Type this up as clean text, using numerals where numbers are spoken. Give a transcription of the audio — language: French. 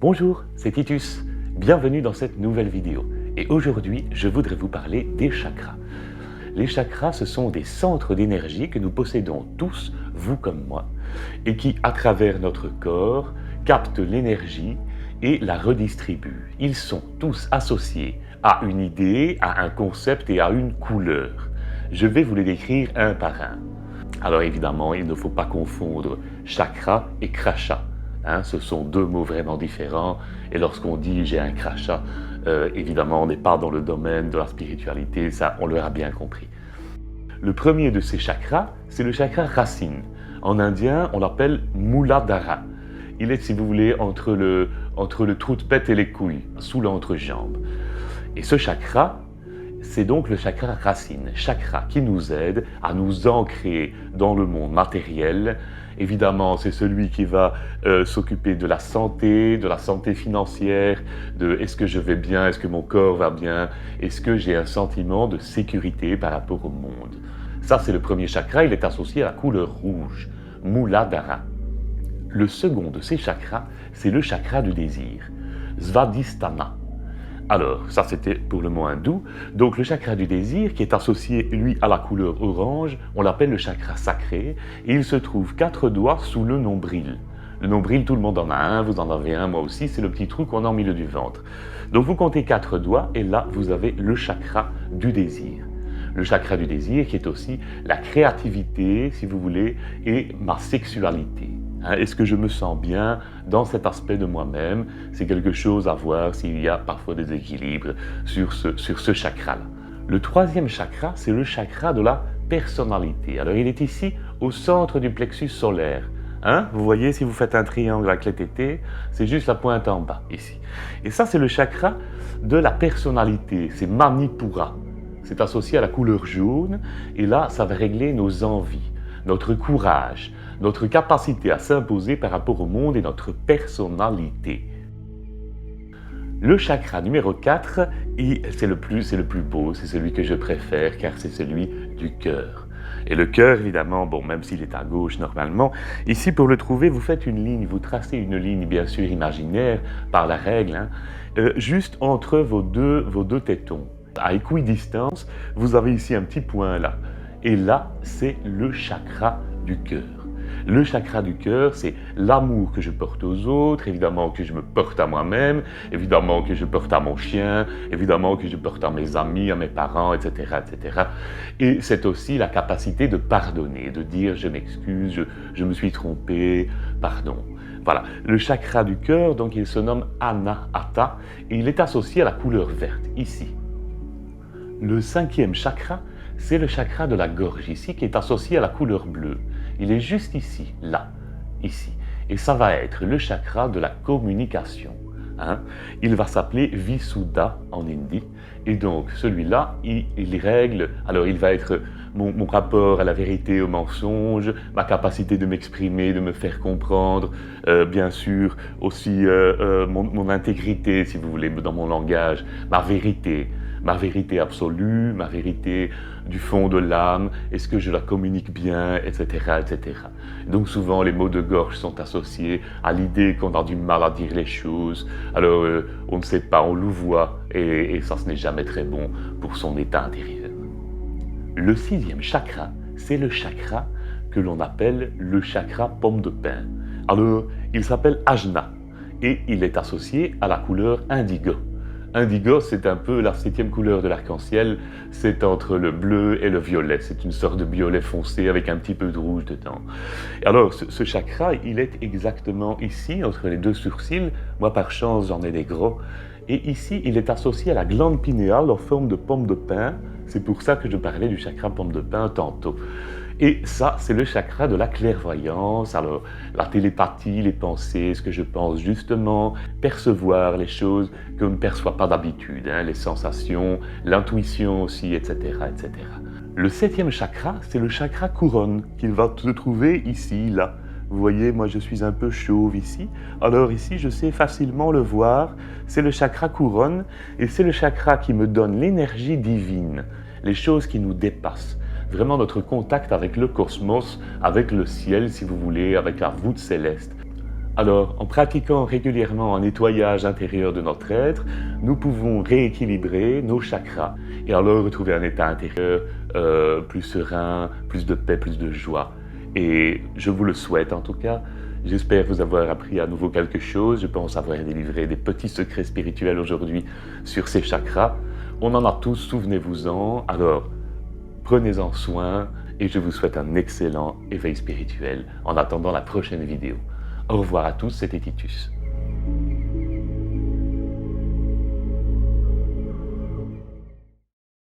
Bonjour, c'est Titus. Bienvenue dans cette nouvelle vidéo. Et aujourd'hui, je voudrais vous parler des chakras. Les chakras, ce sont des centres d'énergie que nous possédons tous, vous comme moi, et qui, à travers notre corps, captent l'énergie et la redistribuent. Ils sont tous associés à une idée, à un concept et à une couleur. Je vais vous les décrire un par un. Alors évidemment, il ne faut pas confondre chakra et crachat. Ce sont deux mots vraiment différents. Et lorsqu'on dit « j'ai un crachat », évidemment, on n'est pas dans le domaine de la spiritualité, ça, on l'aura bien compris. Le premier de ces chakras, c'est le chakra racine. En indien, on l'appelle Muladhara. Il est, si vous voulez, entre le trou de pète et les couilles, sous l'entrejambe. Et ce chakra, c'est donc le chakra racine, chakra qui nous aide à nous ancrer dans le monde matériel. Évidemment, c'est celui qui va s'occuper de la santé financière, de est-ce que je vais bien, est-ce que mon corps va bien, est-ce que j'ai un sentiment de sécurité par rapport au monde. Ça, c'est le premier chakra, il est associé à la couleur rouge, Muladhara. Le second de ces chakras, c'est le chakra du désir, Svadhisthana. Alors, ça c'était pour le mot hindou. Donc le chakra du désir, qui est associé, lui, à la couleur orange, on l'appelle le chakra sacré, et il se trouve 4 doigts sous le nombril. Le nombril, tout le monde en a un, vous en avez un, moi aussi, c'est le petit trou qu'on a au milieu du ventre. Donc vous comptez 4 doigts, et là, vous avez le chakra du désir. Le chakra du désir qui est aussi la créativité, si vous voulez, et ma sexualité. Est-ce que je me sens bien dans cet aspect de moi-même? C'est quelque chose à voir s'il y a parfois des équilibres sur ce chakra-là. Le troisième chakra, c'est le chakra de la personnalité. Alors il est ici au centre du plexus solaire. Vous voyez, si vous faites un triangle avec les tétés, c'est juste la pointe en bas, ici. Et ça, c'est le chakra de la personnalité, c'est Manipura. C'est associé à la couleur jaune, et là, ça va régler nos envies, notre courage, notre capacité à s'imposer par rapport au monde et notre personnalité. Le chakra numéro 4, c'est le plus beau, c'est celui que je préfère, car c'est celui du cœur. Et le cœur, évidemment, bon, même s'il est à gauche normalement, ici pour le trouver, vous faites une ligne, vous tracez une ligne, bien sûr imaginaire, par la règle, juste entre vos deux tétons. À équidistance, vous avez ici un petit point là. Et là, c'est le chakra du cœur. Le chakra du cœur, c'est l'amour que je porte aux autres, évidemment que je me porte à moi-même, évidemment que je porte à mon chien, évidemment que je porte à mes amis, à mes parents, etc., etc. Et c'est aussi la capacité de pardonner, de dire « je m'excuse, je me suis trompé, pardon ». Voilà, le chakra du cœur, donc il se nomme Anahata, et il est associé à la couleur verte, ici. Le cinquième chakra, c'est le chakra de la gorge ici, qui est associé à la couleur bleue. Il est juste ici, là, ici. Et ça va être le chakra de la communication. Il va s'appeler Visuddha en hindi. Et donc, celui-là, il règle, alors il va être mon rapport à la vérité, au mensonge, ma capacité de m'exprimer, de me faire comprendre, bien sûr, aussi mon intégrité, si vous voulez, dans mon langage, ma vérité absolue, ma vérité du fond de l'âme, est-ce que je la communique bien, etc., etc. Donc souvent, les maux de gorge sont associés à l'idée qu'on a du mal à dire les choses. Alors, on ne sait pas, on louvoie, et ça, ce n'est jamais très bon pour son état intérieur. Le sixième chakra, c'est le chakra que l'on appelle le chakra pomme de pin. Alors, il s'appelle Ajna, et il est associé à la couleur indigo. Indigo, c'est un peu la 7e couleur de l'arc-en-ciel, c'est entre le bleu et le violet, c'est une sorte de violet foncé avec un petit peu de rouge dedans. Et alors, ce chakra, il est exactement ici, entre les deux sourcils, moi par chance j'en ai des gros, et ici il est associé à la glande pinéale en forme de pomme de pin, c'est pour ça que je parlais du chakra pomme de pin tantôt. Et ça, c'est le chakra de la clairvoyance, alors la télépathie, les pensées, ce que je pense justement, percevoir les choses qu'on ne perçoit pas d'habitude, les sensations, l'intuition aussi, etc., etc. Le 7e chakra, c'est le chakra couronne, qu'il va se trouver ici, là. Vous voyez, moi je suis un peu chauve ici, alors ici je sais facilement le voir, c'est le chakra couronne, et c'est le chakra qui me donne l'énergie divine, les choses qui nous dépassent. Vraiment notre contact avec le cosmos, avec le ciel si vous voulez, avec la voûte céleste. Alors, en pratiquant régulièrement un nettoyage intérieur de notre être, nous pouvons rééquilibrer nos chakras et alors retrouver un état intérieur plus serein, plus de paix, plus de joie. Et je vous le souhaite en tout cas. J'espère vous avoir appris à nouveau quelque chose. Je pense avoir délivré des petits secrets spirituels aujourd'hui sur ces chakras. On en a tous, souvenez-vous-en. Alors, prenez-en soin et je vous souhaite un excellent éveil spirituel en attendant la prochaine vidéo. Au revoir à tous, c'était Titus.